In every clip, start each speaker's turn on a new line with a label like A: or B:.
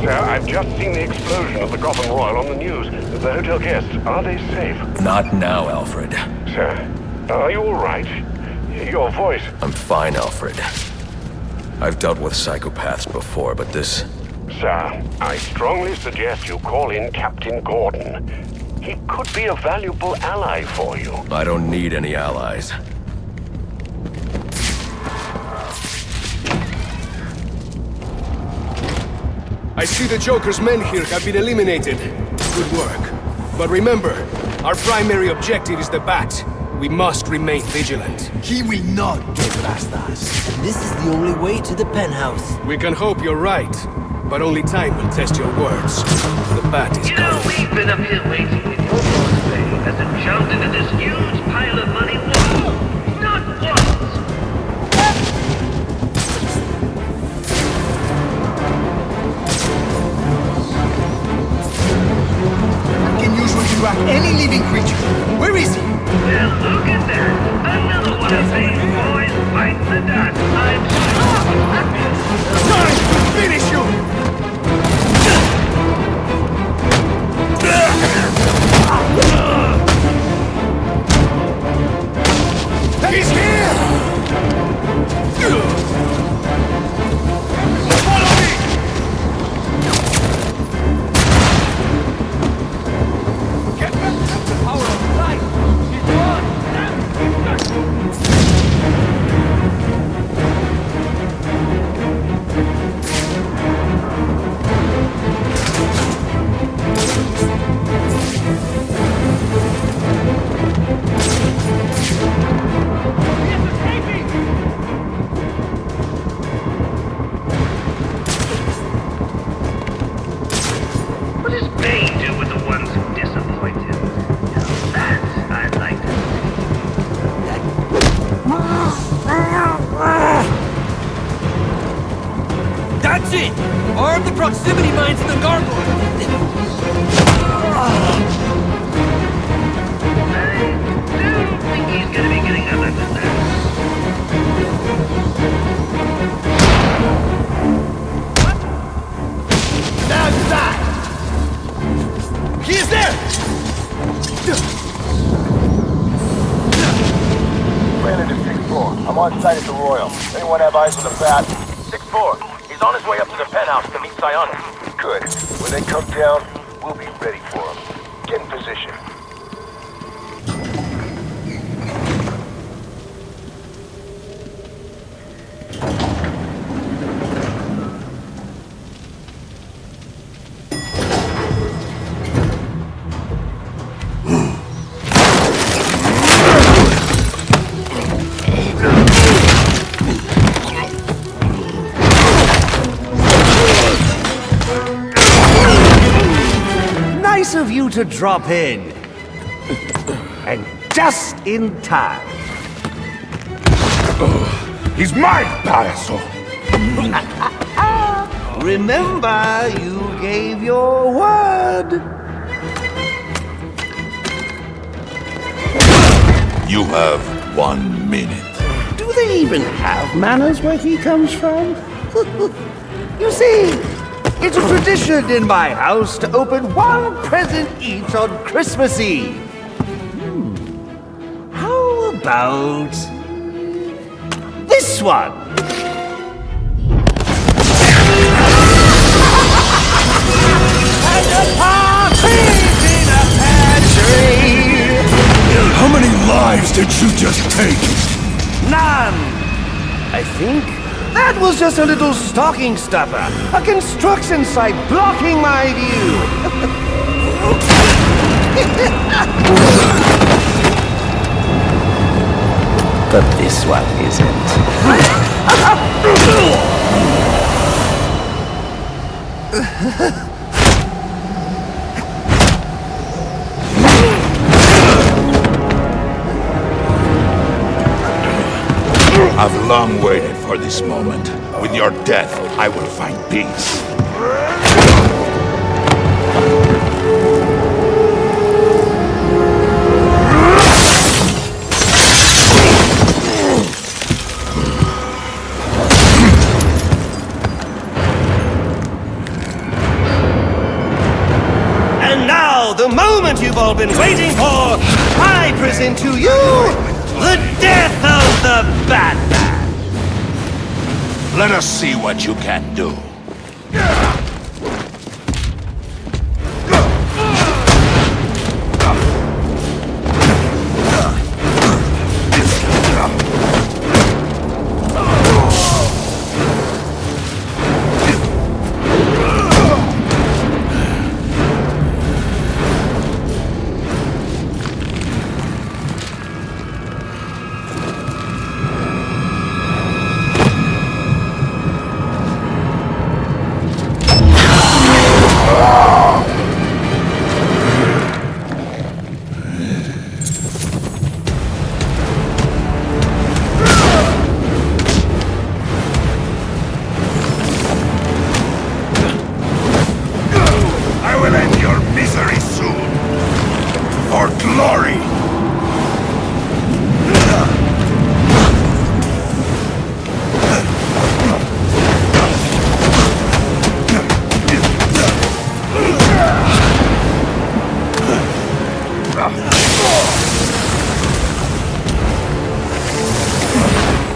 A: Sir, I've just seen the explosion of the Gotham Royal on the news. The hotel guests, are they safe?
B: Not now, Alfred.
A: Sir, are you all right? Your voice...
B: I'm fine, Alfred. I've dealt with psychopaths before, but this...
A: Sir, I strongly suggest you call in Captain Gordon. He could be a valuable ally for you.
B: I don't need any allies.
C: I see the Joker's men here have been eliminated. Good work. But remember, our primary objective is the Bat. We must remain vigilant.
D: He will not get past us.
E: This is the only way to the penthouse.
C: We can hope you're right, but only time will test your words. The Bat is
F: You know,
C: coming.
F: we've been up here waiting with your boss babe as it jumped into this huge pile of money. Not once!
D: I can usually track any living creature. Where is he?
F: Well, look at that. Another one of these boys biting the dust. I'm
D: Time to finish you! He's here! Follow me! Get back to the power of light! He's gone!
F: What does Bane do with the ones who disappoint him? Now that I'd like to
E: That's it! Arm the proximity mines in the gargoyle!
F: I do think he's gonna be getting up after that.
D: Now that! He is there!
G: Ran into 6-4. I'm on site at the Royal. Anyone have eyes on the Bat? 6-4. He's on his way up to the penthouse to meet Psionic. Good. When they come down, we'll be ready for him. Get in position.
H: Nice of you to drop in. And just in time.
G: He's mine, Payaso!
H: Remember, you gave your word.
I: You have 1 minute.
H: Do they even have manners where he comes from? You see, it's a tradition in my house to open one present each on Christmas Eve. How about this one? And a partridge in a pear tree.
I: How many lives did you just take?
H: None. I think that was just a little stocking stuffer. A construction site blocking my view. But this one isn't.
I: I've long waited for this moment. With your death, I will find peace.
E: moment you've all been waiting for, I present to you the death of the Batman!
I: Let us see what you can do.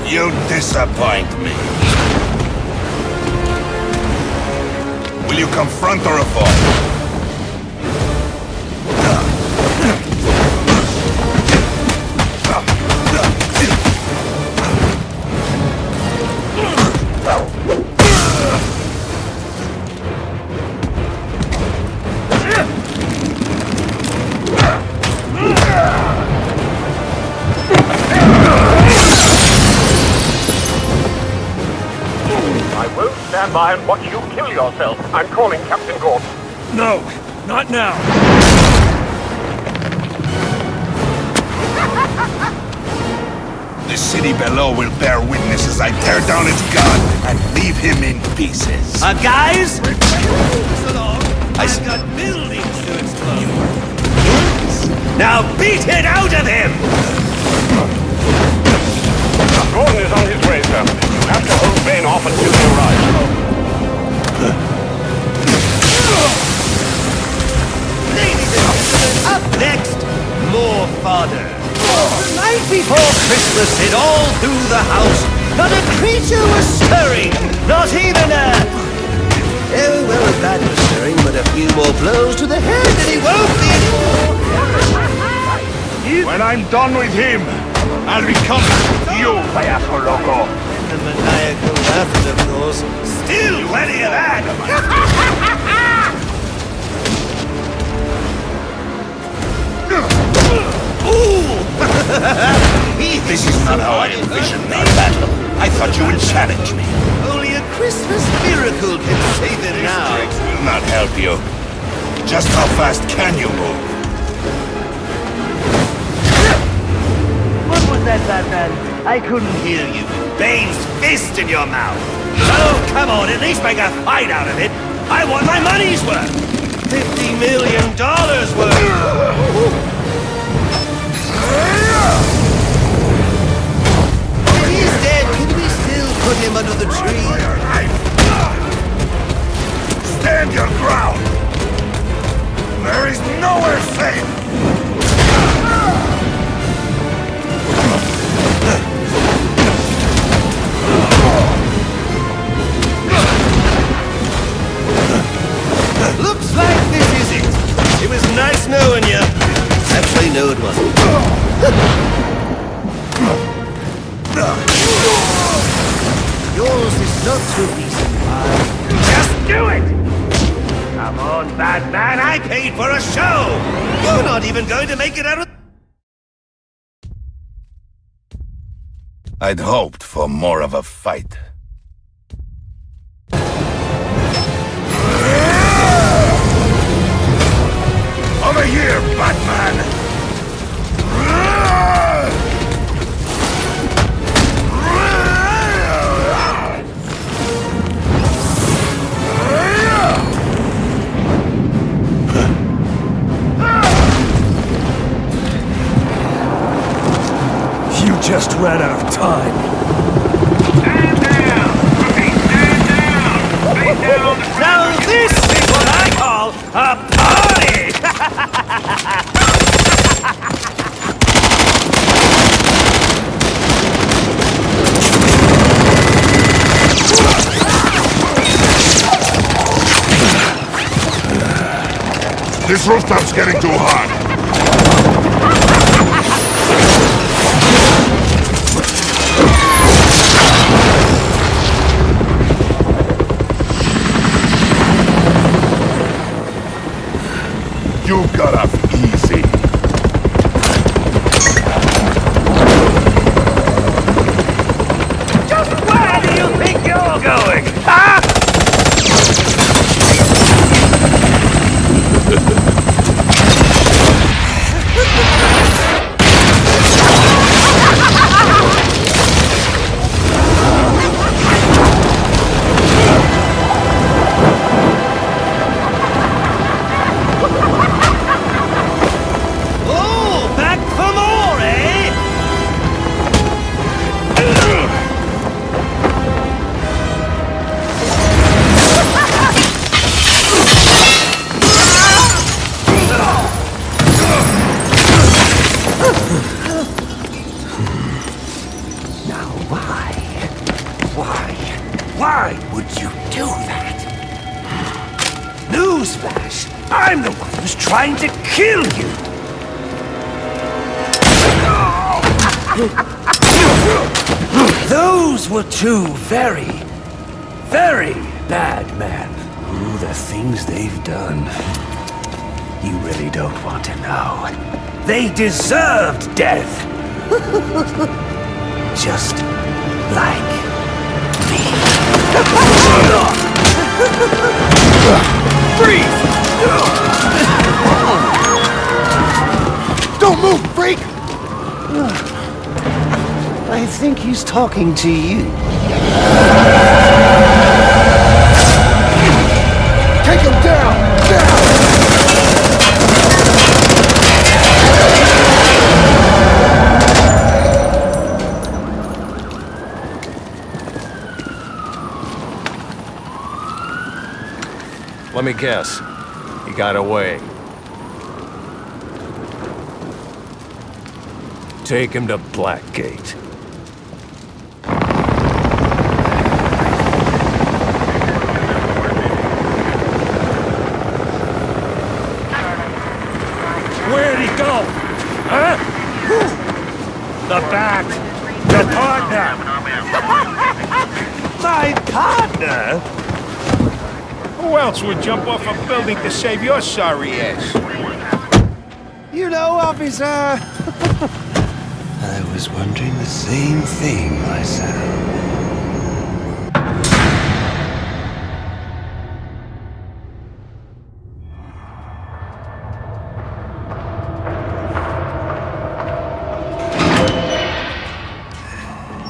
I: You disappoint me. Will you confront or avoid?
A: Stand by and watch you kill yourself. I'm calling Captain Gordon.
D: No, not now.
I: The city below will bear witness as I tear down its god and leave him in pieces.
E: Guys? I've got buildings to explode. Now beat it out of him!
A: Gordon is on his way, sir. You have to hold Bane off until he arrives.
E: Ladies and gentlemen, up next, more fodder. The night before Christmas, it all through the house, not a creature was stirring, not even a... Oh, well, a bat was stirring, but a few more blows to the head and he won't be anymore.
I: When I'm done with him, I'll be coming with you, Payaso Loco.
E: And the maniacal laughter, of course. Still plenty of that!
I: This is not how I envisioned our battle. I thought you would challenge me.
E: Only a Christmas miracle can save him now.
I: Tricks will not help you. Just how fast can you move?
E: What was that, Batman? I couldn't hear you. Bane's fist in your mouth. Oh, come on, at least make a fight out of it. I want my money's worth. $50 million worth. If he's dead, can we still put him under the tree?
I: Stand your ground! There is nowhere safe!
E: Looks like this is it. It was nice knowing you. Actually, no, it wasn't. Yours is not so decent. Just do it! Come on, Batman, I paid for a show! You're not even going to make it out of...
I: I'd hoped for more of a fight. Over here, Batman!
D: You just ran out of time.
F: Stand down! Stand down! Face down on the
E: Now this is what I call a party!
I: This rooftop's getting too hot. You got off easy.
E: Just where do you think you're going? Huh? Oh, back for more, eh? Now why? Why would you do that? Newsflash! I'm the one who's trying to kill you! Those were two very, very bad men. Oh, the things they've done. You really don't want to know. They deserved death! Just like me.
C: Freeze! Don't move, freak!
H: I think he's talking to you.
C: Take him down!
J: Let me guess. He got away. Take him to Blackgate.
I: Where'd he go? Huh? The back. The partner.
E: My partner?
I: Who else would jump off a building to save your sorry ass?
E: You know, officer... I was wondering the same thing myself.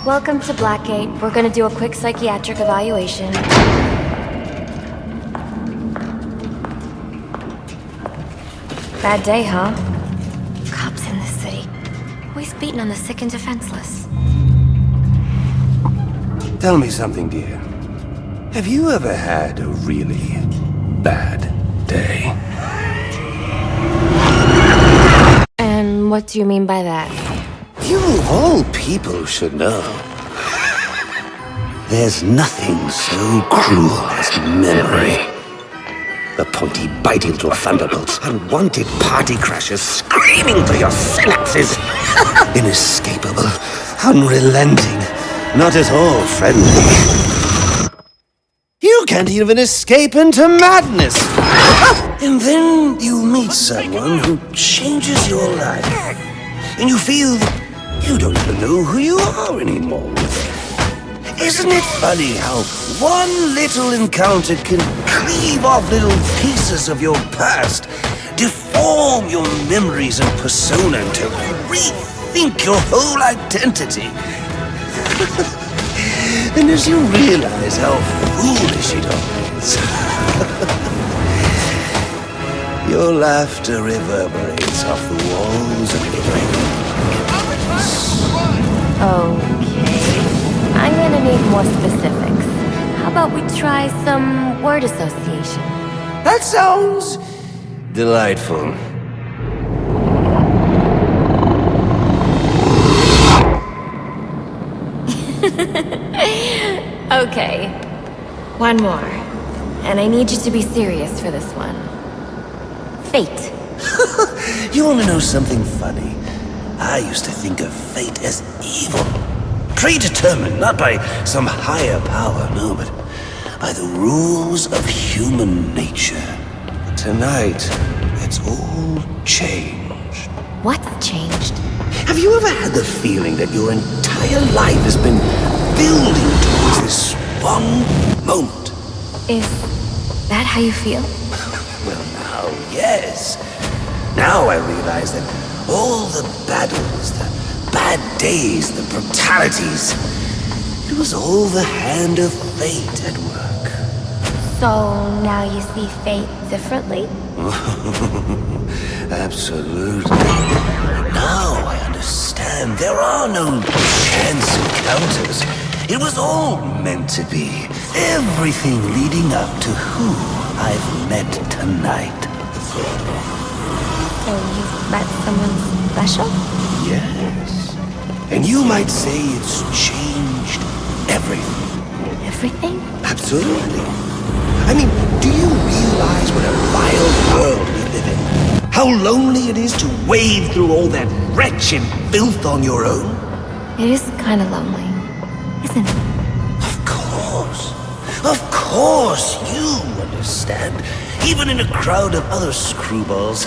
K: Welcome to Blackgate. We're gonna do a quick psychiatric evaluation. Bad day, huh? Cops in this city. Always beating on the sick and defenseless.
E: Tell me something, dear. Have you ever had a really bad day?
K: And what do you mean by that?
E: You of all people should know. There's nothing so cruel as memory. The pointy bite into a thunderbolt, unwanted party crashers screaming through your synapses. Inescapable, unrelenting, not at all friendly. You can't even escape into madness. And then you meet someone who changes your life. And you feel that you don't even know who you are anymore. Isn't it funny how one little encounter can cleave off little pieces of your past, deform your memories and persona until you rethink your whole identity? And as you realize how foolish it all is, your laughter reverberates off the walls of your brain.
K: Okay. I'm gonna need more specifics. How about we try some word association?
E: That sounds delightful.
K: Okay. One more. And I need you to be serious for this one. fate.
H: You want to know something funny? I used to think of fate as evil. Predetermined, not by some higher power, no, but by the rules of human nature. Tonight, it's all changed.
K: What's changed?
H: Have you ever had the feeling that your entire life has been building towards this one moment?
K: Is that how you feel?
H: Well, now, yes. Now I realize that all the battles, the bad days, the brutalities, it was all the hand of fate at work.
K: So now you see fate differently?
H: Absolutely. Now I understand there are no chance encounters. It was all meant to be. Everything leading up to who I've met tonight.
K: So you've met someone special?
H: Yes. And you might say it's changed everything.
K: Everything?
H: Absolutely. I mean, do you realize what a wild world we live in? How lonely it is to wade through all that wretched filth on your own?
K: It is kind of lonely, isn't it?
H: Of course. Of course, you understand. Even in a crowd of other screwballs,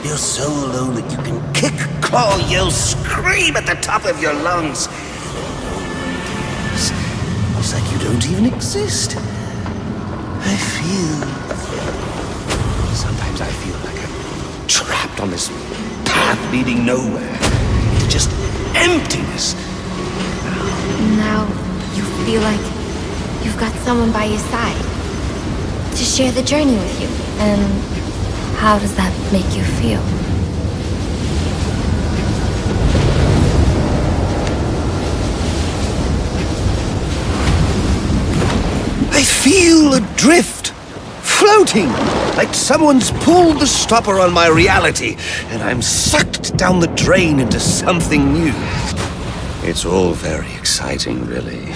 H: you're so alone that you can kick, claw, yell, scream at the top of your lungs. And no one cares. It's like you don't even exist. Sometimes I feel like I'm trapped on this path leading nowhere. Into just emptiness.
K: Now you feel like you've got someone by your side to share the journey with you. And how does that make you feel?
H: I feel adrift, floating, like someone's pulled the stopper on my reality, and I'm sucked down the drain into something new. It's all very exciting, really.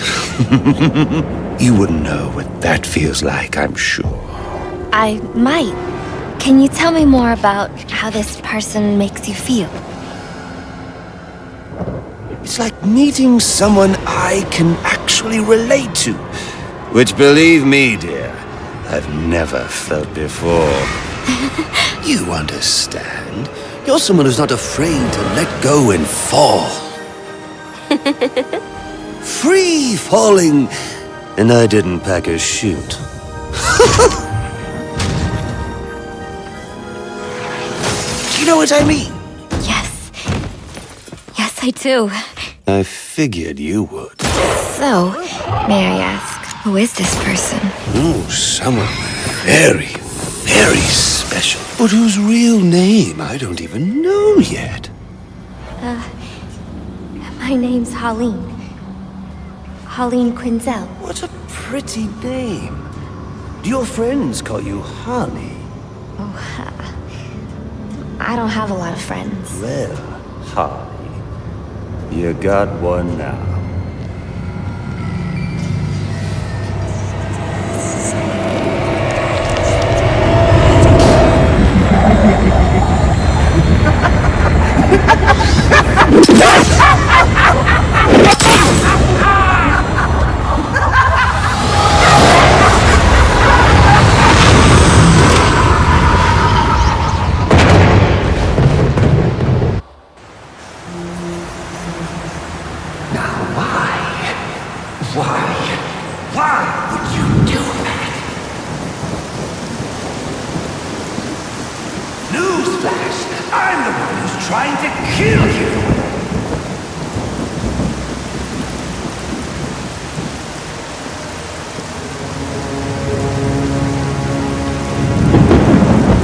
H: You wouldn't know what that feels like, I'm sure.
K: I might. Can you tell me more about how this person makes you feel?
H: It's like meeting someone I can actually relate to. Which, believe me, dear, I've never felt before. You understand. You're someone who's not afraid to let go and fall. Free falling, and I didn't pack a chute. Do you know what I mean?
K: Yes. Yes, I do.
H: I figured you would.
K: So, may I ask, who is this person?
H: Oh, someone very, very special. But whose real name I don't even know yet.
K: My name's Holleen. Holleen Quinzel.
H: What a pretty name. Do your friends call you Holly?
K: Oh, I don't have a lot of friends.
H: Well, Holly, you got one now. Why would you do that? Newsflash! I'm the one who's trying to kill you!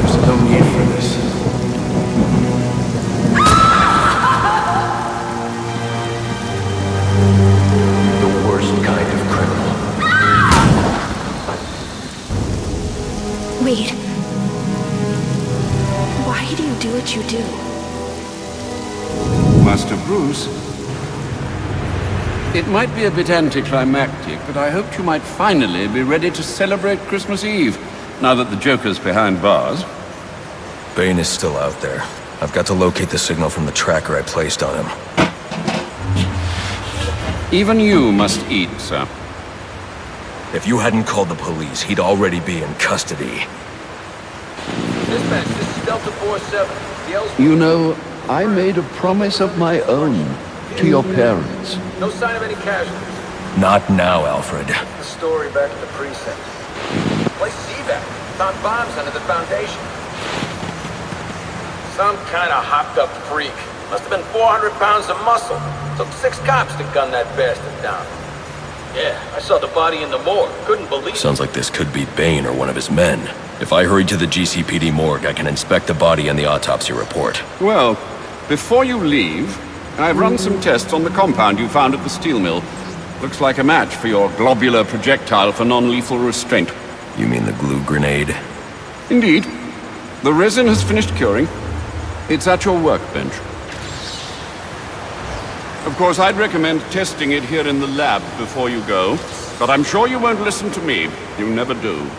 J: There's no need for this. The worst kind of criminal.
K: Wait. Why do you do what you do?
L: Master Bruce, it might be a bit anticlimactic, but I hoped you might finally be ready to celebrate Christmas Eve, now that the Joker's behind bars.
B: Bane is still out there. I've got to locate the signal from the tracker I placed on him.
L: Even you must eat, sir.
B: If you hadn't called the police, he'd already be in custody.
D: Dispatch, this is Delta 47. The Ellsworth.
L: You know, I made a promise of my own to your parents.
D: No sign of any casualties.
B: Not now, Alfred.
D: The story back at the precinct. Place is evac. Found bombs under the foundation. Some kind of hopped-up freak. Must have been 400 pounds of muscle. Took 6 cops to gun that bastard down. Yeah, I saw the body in the morgue. Couldn't believe it.
B: Sounds like this could be Bane or one of his men. If I hurry to the GCPD morgue, I can inspect the body and the autopsy report.
L: Well, before you leave, I've run some tests on the compound you found at the steel mill. Looks like a match for your globular projectile for non-lethal restraint.
B: You mean the glue grenade?
L: Indeed. The resin has finished curing. It's at your workbench. Of course, I'd recommend testing it here in the lab before you go, but I'm sure you won't listen to me. You never do.